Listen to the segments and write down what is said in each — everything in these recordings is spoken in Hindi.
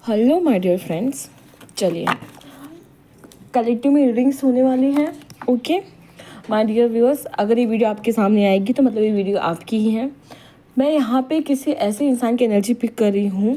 हेलो माय डियर फ्रेंड्स, चलिए कलेक्टिव में रीडिंग्स होने वाली हैं। ओके माय डियर व्यूअर्स, अगर ये वीडियो आपके सामने आएगी तो मतलब ये वीडियो आपकी ही है। मैं यहाँ पे किसी ऐसे इंसान की एनर्जी पिक कर रही हूँ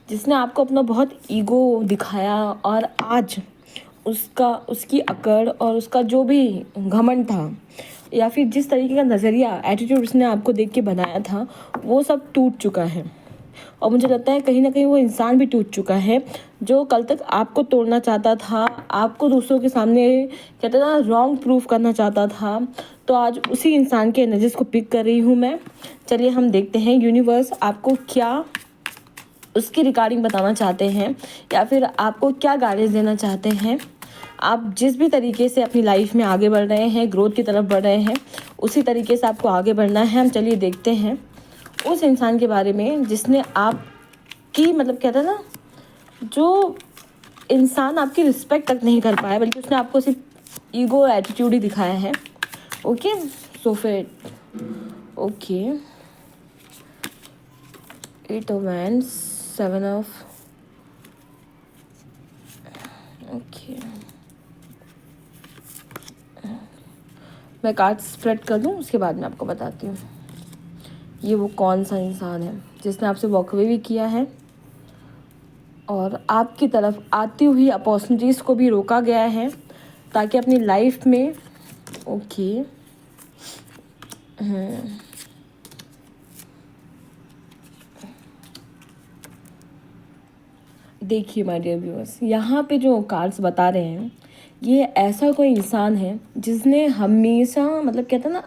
जिसने आपको अपना बहुत ईगो दिखाया और आज उसकी अकड़ और उसका जो भी घमंड था या फिर जिस तरीके का नज़रिया एटीट्यूड उसने आपको देख के बनाया था वो सब टूट चुका है। और मुझे लगता है कहीं ना कहीं वो इंसान भी टूट चुका है जो कल तक आपको तोड़ना चाहता था, आपको दूसरों के सामने कहते ना रॉन्ग प्रूफ करना चाहता था। तो आज उसी इंसान के एनर्जीज को पिक कर रही हूँ मैं। चलिए हम देखते हैं यूनिवर्स आपको क्या उसकी रिगार्डिंग बताना चाहते हैं या फिर आपको क्या गाइडेंस देना चाहते हैं। आप जिस भी तरीके से अपनी लाइफ में आगे बढ़ रहे हैं, ग्रोथ की तरफ बढ़ रहे हैं, उसी तरीके से आपको आगे बढ़ना है। हम चलिए देखते हैं उस इंसान के बारे में जिसने आपकी मतलब कहते हैं ना, जो इंसान आपकी रिस्पेक्ट तक नहीं कर पाया बल्कि उसने आपको सिर्फ ईगो और एटीट्यूड ही दिखाया है। ओके सो फिर okay 8 of wands, 7 of okay. मैं कार्ड स्प्रेड कर दूँ, उसके बाद मैं आपको बताती हूँ ये वो कौन सा इंसान है जिसने आपसे वॉकअवे भी किया है और आपकी तरफ आती हुई अपॉर्चुनिटीज़ को भी रोका गया है ताकि अपनी लाइफ में ओके देखिए माय डियर व्यूअर्स, यहाँ पे जो कार्ड्स बता रहे हैं ये ऐसा कोई इंसान है जिसने हमेशा मतलब कहते हैं ना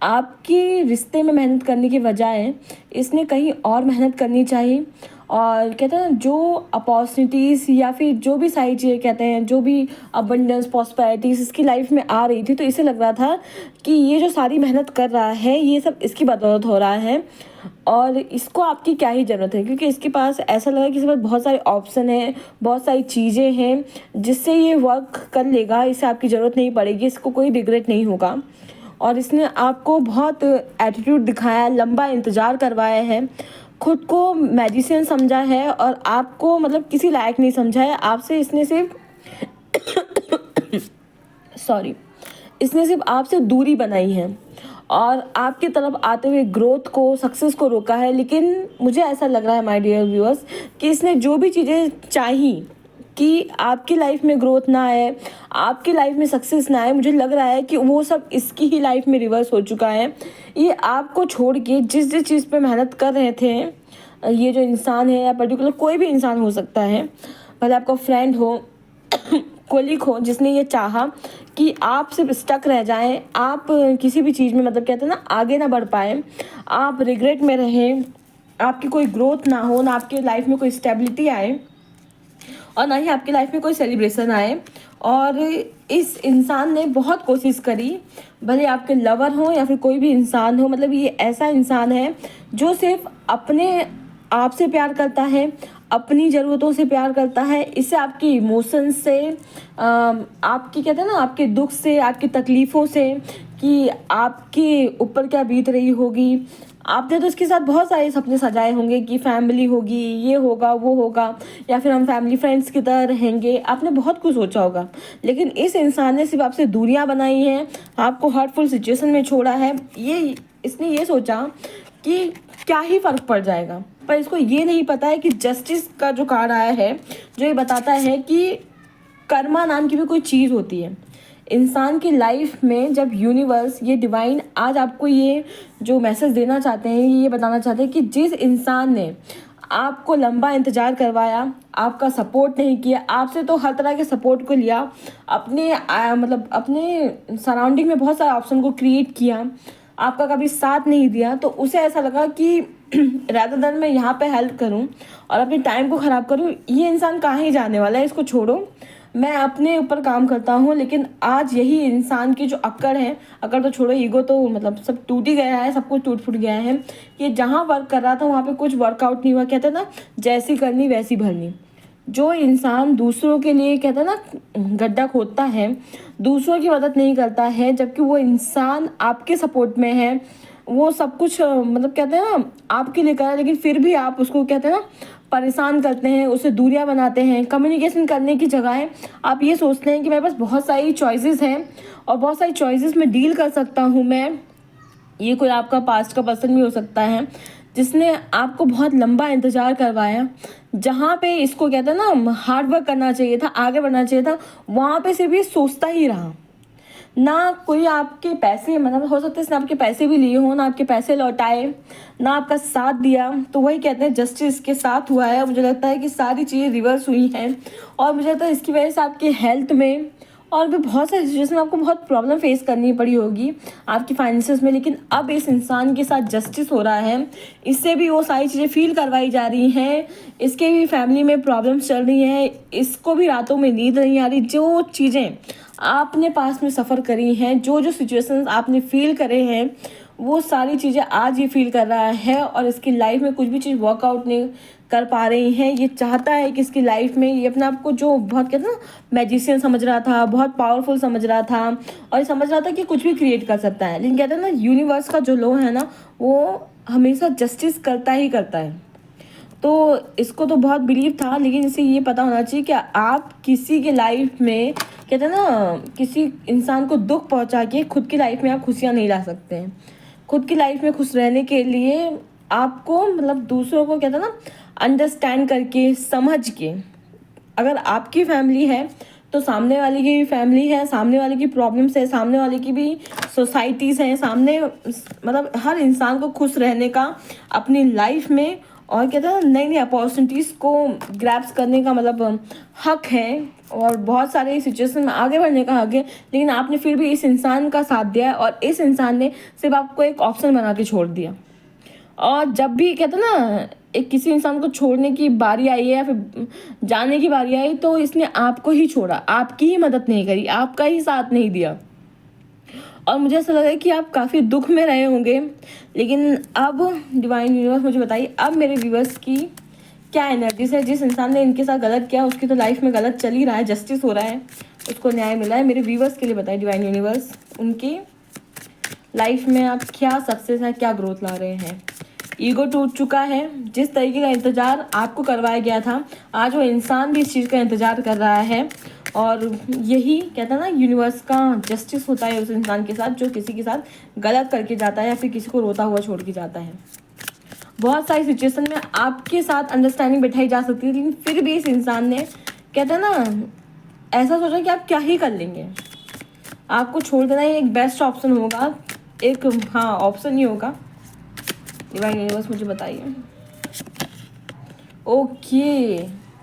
आपकी रिश्ते में मेहनत करने की बजाय इसने कहीं और मेहनत करनी चाहिए। और कहते हैं ना जो अपॉर्चुनिटीज़ या फिर जो भी सारी चीज़ें कहते हैं, जो भी अबंडेंस प्रॉस्पेरिटीज़ इसकी लाइफ में आ रही थी तो इसे लग रहा था कि ये जो सारी मेहनत कर रहा है ये सब इसकी बदौलत हो रहा है और इसको आपकी क्या ही ज़रूरत है, क्योंकि इसके पास ऐसा लगा कि इसके पास बहुत सारे ऑप्शन हैं, बहुत सारी चीज़ें हैं जिससे ये वर्क कर लेगा, इसे आपकी ज़रूरत नहीं पड़ेगी, इसको कोई रिग्रेट नहीं होगा। और इसने आपको बहुत एटीट्यूड दिखाया, लंबा इंतज़ार करवाया है, खुद को मैजिशियन समझा है और आपको मतलब किसी लायक नहीं समझा है। आपसे इसने सिर्फ सॉरी इसने सिर्फ आपसे दूरी बनाई है और आपकी तरफ आते हुए ग्रोथ को, सक्सेस को रोका है। लेकिन मुझे ऐसा लग रहा है माय डियर व्यूअर्स कि इसने जो भी चीज़ें चाही कि आपकी लाइफ में ग्रोथ ना आए, आपकी लाइफ में सक्सेस ना आए, मुझे लग रहा है कि वो सब इसकी ही लाइफ में रिवर्स हो चुका है। ये आपको छोड़ के जिस जिस चीज़ पे मेहनत कर रहे थे, ये जो इंसान है या पर्टिकुलर कोई भी इंसान हो सकता है, भले आपका फ्रेंड हो कोलिक हो, जिसने ये चाहा कि आप सिर्फ स्टक रह जाएं, आप किसी भी चीज़ में मतलब कहते हैं ना आगे ना बढ़ पाए, आप रिग्रेट में रहें, आपकी कोई ग्रोथ ना हो, ना आपके लाइफ में कोई स्टेबिलिटी आए और ना ही आपकी लाइफ में कोई सेलिब्रेशन आए। और इस इंसान ने बहुत कोशिश करी, भले आपके लवर हो या फिर कोई भी इंसान हो, मतलब ये ऐसा इंसान है जो सिर्फ अपने आप से प्यार करता है, अपनी ज़रूरतों से प्यार करता है। इससे आपकी इमोशंस से, आपकी कहते हैं ना आपके दुख से, आपकी तकलीफ़ों से कि आपके ऊपर क्या बीत रही होगी। आपने तो इसके साथ बहुत सारे सपने सजाए होंगे कि फैमिली होगी, ये होगा, वो होगा, या फिर हम फैमिली फ्रेंड्स की तरह रहेंगे, आपने बहुत कुछ सोचा होगा। लेकिन इस इंसान ने सिर्फ आपसे दूरियां बनाई हैं, आपको हर्टफुल सिचुएशन में छोड़ा है। इसने ये सोचा कि क्या ही फ़र्क पड़ जाएगा, पर इसको ये नहीं पता है कि जस्टिस का जो कार्ड आया है जो ये बताता है कि कर्मा नाम की भी कोई चीज़ होती है इंसान की लाइफ में। जब यूनिवर्स, ये डिवाइन आज आपको ये जो मैसेज देना चाहते हैं, ये बताना चाहते हैं कि जिस इंसान ने आपको लंबा इंतज़ार करवाया, आपका सपोर्ट नहीं किया, आपसे तो हर तरह के सपोर्ट को लिया, अपने मतलब अपने सराउंडिंग में बहुत सारे ऑप्शन को क्रिएट किया, आपका कभी साथ नहीं दिया, तो उसे ऐसा लगा कि रादर देन मैं यहाँ पे हेल्प करूँ और अपने टाइम को ख़राब करूँ, ये इंसान कहाँ ही जाने वाला है, इसको छोड़ो, मैं अपने ऊपर काम करता हूँ। लेकिन आज यही इंसान की जो अकड़ है, अकड़ तो छोड़ो, ईगो तो मतलब सब टूट ही गया है, सब कुछ टूट फूट गया है कि जहाँ वर्क कर रहा था वहाँ पे कुछ वर्कआउट नहीं हुआ। कहते हैं ना जैसी करनी वैसी भरनी। जो इंसान दूसरों के लिए कहते हैं ना गड्ढा खोदता है, दूसरों की मदद नहीं करता है, जबकि वो इंसान आपके सपोर्ट में है, वो सब कुछ मतलब कहते हैं ना आपके लिए करा, लेकिन फिर भी आप उसको कहते हैं ना परेशान करते हैं, उससे दूरियां बनाते हैं। कम्युनिकेशन करने की जगह आप ये सोचते हैं कि मेरे पास बहुत सारी चॉइसेस हैं और बहुत सारी चॉइसेस में डील कर सकता हूँ मैं। ये कोई आपका पास्ट का पर्सन भी हो सकता है जिसने आपको बहुत लंबा इंतज़ार करवाया। जहाँ पे इसको कहते हैं ना हार्ड वर्क करना चाहिए था, आगे बढ़ना चाहिए था, वहाँ पे सिर्फ ये सोचता ही रहा। ना कोई आपके पैसे, मतलब हो सकता है इसने आपके पैसे भी लिए हों, ना आपके पैसे लौटाए, ना आपका साथ दिया। तो वही कहते हैं जस्टिस के साथ हुआ है। मुझे लगता है कि सारी चीज़ें रिवर्स हुई हैं और मुझे लगता है इसकी वजह से आपके हेल्थ में और भी बहुत सारी सिचुएशन में आपको बहुत प्रॉब्लम फेस करनी पड़ी होगी आपकी फाइनेंसेस में। लेकिन अब इस इंसान के साथ जस्टिस हो रहा है, इससे भी वो सारी चीज़ें फील करवाई जा रही हैं, इसके भी फैमिली में प्रॉब्लम्स चल रही हैं, इसको भी रातों में नींद नहीं आ रही। जो चीज़ें आपने पास में सफ़र करी हैं, जो जो सिचुएशंस आपने फील करे हैं, वो सारी चीज़ें आज ये फील कर रहा है और इसकी लाइफ में कुछ भी चीज़ वर्कआउट नहीं कर पा रही हैं। ये चाहता है कि इसकी लाइफ में ये अपने आप को जो बहुत कहते हैं ना मैजिशियन समझ रहा था, बहुत पावरफुल समझ रहा था और समझ रहा था कि कुछ भी क्रिएट कर सकता है। लेकिन कहते हैं ना यूनिवर्स का जो लॉ है ना, वो हमेशा जस्टिस करता ही करता है। तो इसको तो बहुत बिलीव था, लेकिन इसे ये पता होना चाहिए कि आप किसी के लाइफ में कहते हैं ना किसी इंसान को दुख पहुंचा के खुद की लाइफ में आप खुशियाँ नहीं ला सकते हैं। खुद की लाइफ में खुश रहने के लिए आपको मतलब दूसरों को कहते हैं ना अंडरस्टैंड करके समझ के, अगर आपकी फैमिली है तो सामने वाले की भी फैमिली है, सामने वाले की प्रॉब्लम्स है, सामने वाले की भी सोसाइटीज़ हैं, सामने मतलब हर इंसान को खुश रहने का अपनी लाइफ में और कहते हैं नई नई अपॉर्चुनिटीज़ को ग्रैब्स करने का मतलब हक है और बहुत सारे सिचुएशन में आगे बढ़ने का हक है। लेकिन आपने फिर भी इस इंसान का साथ दिया और इस इंसान ने सिर्फ आपको एक ऑप्शन बना के छोड़ दिया। और जब भी कहते हैं ना एक किसी इंसान को छोड़ने की बारी आई है या फिर जाने की बारी आई, तो इसने आपको ही छोड़ा, आपकी ही मदद नहीं करी, आपका ही साथ नहीं दिया। और मुझे ऐसा लगा कि आप काफ़ी दुख में रहे होंगे। लेकिन अब डिवाइन यूनिवर्स मुझे बताइए अब मेरे व्यूवर्स की क्या एनर्जीज है। जिस इंसान ने इनके साथ गलत किया उसकी तो लाइफ में गलत चल ही रहा है, जस्टिस हो रहा है, उसको न्याय मिला है। मेरे व्यूवर्स के लिए बताइए डिवाइन यूनिवर्स उनकी लाइफ में आप क्या सक्सेस है, क्या ग्रोथ ला रहे हैं। ईगो टूट चुका है, जिस तरीके का इंतज़ार आपको करवाया गया था आज वो इंसान भी इस चीज़ का इंतज़ार कर रहा है। और यही कहता है ना यूनिवर्स का जस्टिस होता है उस इंसान के साथ जो किसी के साथ गलत करके जाता है या फिर किसी को रोता हुआ छोड़ के जाता है। बहुत सारी सिचुएशन में आपके साथ अंडरस्टैंडिंग बैठाई जा सकती है, लेकिन फिर भी इस इंसान ने कहता है ना ऐसा सोचा कि आप क्या ही कर लेंगे, आपको छोड़ देना ही एक बेस्ट ऑप्शन होगा, एक हाँ ऑप्शन ही होगा। डिवाइन यूनिवर्स मुझे बताइए। ओके,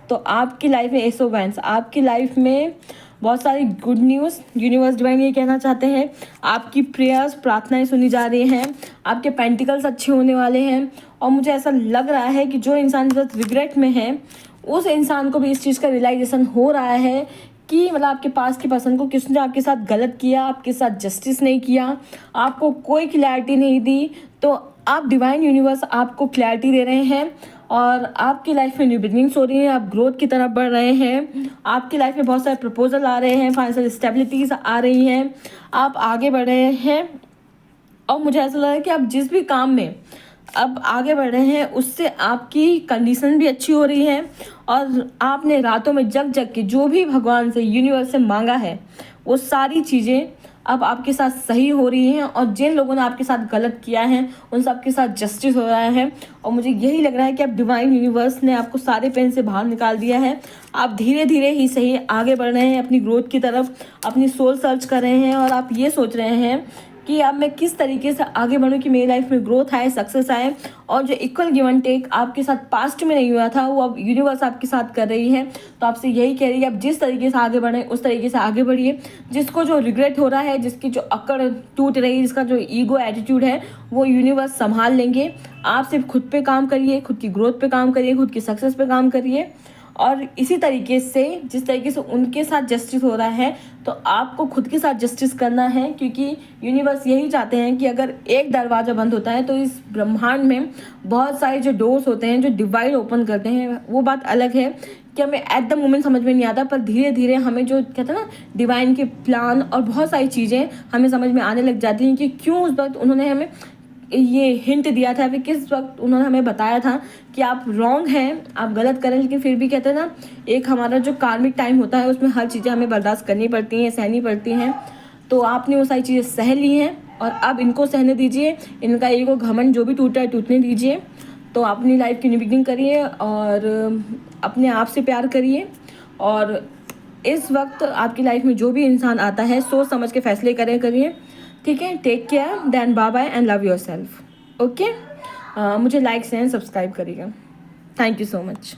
तो आपकी लाइफ में एस ऑफ वैंड्स, आपकी लाइफ में बहुत सारी गुड न्यूज़। यूनिवर्स डिवाइन ये कहना चाहते हैं आपकी प्रेयर्स प्रार्थनाएं सुनी जा रही हैं, आपके पेंटिकल्स अच्छे होने वाले हैं। और मुझे ऐसा लग रहा है कि जो इंसान बहुत रिग्रेट में है उस इंसान को भी इस चीज़ का रियलाइजेशन हो रहा है कि मतलब आपके पास की पर्सन को किसने आपके साथ गलत किया, आपके साथ जस्टिस नहीं किया, आपको कोई क्लैरिटी नहीं दी। तो आप डिवाइन यूनिवर्स आपको क्लैरिटी दे रहे हैं और आपकी लाइफ में न्यू बिगनिंग्स हो रही हैं, आप ग्रोथ की तरफ बढ़ रहे हैं, आपकी लाइफ में बहुत सारे प्रपोजल आ रहे हैं, फाइनेंशियल स्टेबिलिटीज़ आ रही हैं, आप आगे बढ़ रहे हैं। और मुझे ऐसा लगा कि आप जिस भी काम में अब आगे बढ़ रहे हैं उससे आपकी कंडीशन भी अच्छी हो रही है और आपने रातों में जग जग के जो भी भगवान से यूनिवर्स से मांगा है वो सारी चीज़ें अब आपके साथ सही हो रही हैं। और जिन लोगों ने आपके साथ गलत किया है उन सब के साथ जस्टिस हो रहा है। और मुझे यही लग रहा है कि अब डिवाइन यूनिवर्स ने आपको सारे पेन से बाहर निकाल दिया है। आप धीरे धीरे ही सही आगे बढ़ रहे हैं अपनी ग्रोथ की तरफ, अपनी सोल सर्च कर रहे हैं और आप ये सोच रहे हैं कि अब मैं किस तरीके से आगे बढ़ूँ कि मेरी लाइफ में ग्रोथ आए, सक्सेस आए। और जो इक्वल गिव एंड टेक आपके साथ पास्ट में नहीं हुआ था वो अब यूनिवर्स आपके साथ कर रही है। तो आपसे यही कह रही है आप जिस तरीके से आगे बढ़ें उस तरीके से आगे बढ़िए। जिसको जो रिग्रेट हो रहा है, जिसकी जो अकड़ टूट रही है, जिसका जो ईगो एटीट्यूड है वो यूनिवर्स संभाल लेंगे। आप सिर्फ खुद पे काम करिए, खुद की ग्रोथ पे काम करिए, खुद की सक्सेस पे काम करिए। और इसी तरीके से जिस तरीके से उनके साथ जस्टिस हो रहा है तो आपको खुद के साथ जस्टिस करना है। क्योंकि यूनिवर्स यही चाहते हैं कि अगर एक दरवाज़ा बंद होता है तो इस ब्रह्मांड में बहुत सारे जो डोर्स होते हैं जो डिवाइड ओपन करते हैं। वो बात अलग है कि हमें एट द मोमेंट समझ में नहीं आता, पर धीरे धीरे हमें जो कहते हैं ना डिवाइन के प्लान और बहुत सारी चीज़ें हमें समझ में आने लग जाती हैं कि क्यों उस वक्त उन्होंने हमें ये हिंट दिया था, फिर किस वक्त उन्होंने हमें बताया था कि आप रॉन्ग हैं, आप गलत करें, लेकिन फिर भी कहते हैं ना, एक हमारा जो कार्मिक टाइम होता है उसमें हर चीज़ें हमें बर्दाश्त करनी पड़ती हैं, सहनी पड़ती हैं। तो आपने वो सारी चीज़ें सह ली हैं और अब इनको सहने दीजिए, इनका ईगो घमंड जो भी टूटा है टूटने दीजिए। तो अपनी लाइफ की न्यू बिगिनिंग करिए और अपने आप से प्यार करिए। और इस वक्त आपकी लाइफ में जो भी इंसान आता है सोच समझ के फैसले करिए। ठीक है, take care, then bye bye and love yourself. Okay, मुझे लाइक एंड सब्सक्राइब करिएगा। Thank you so much.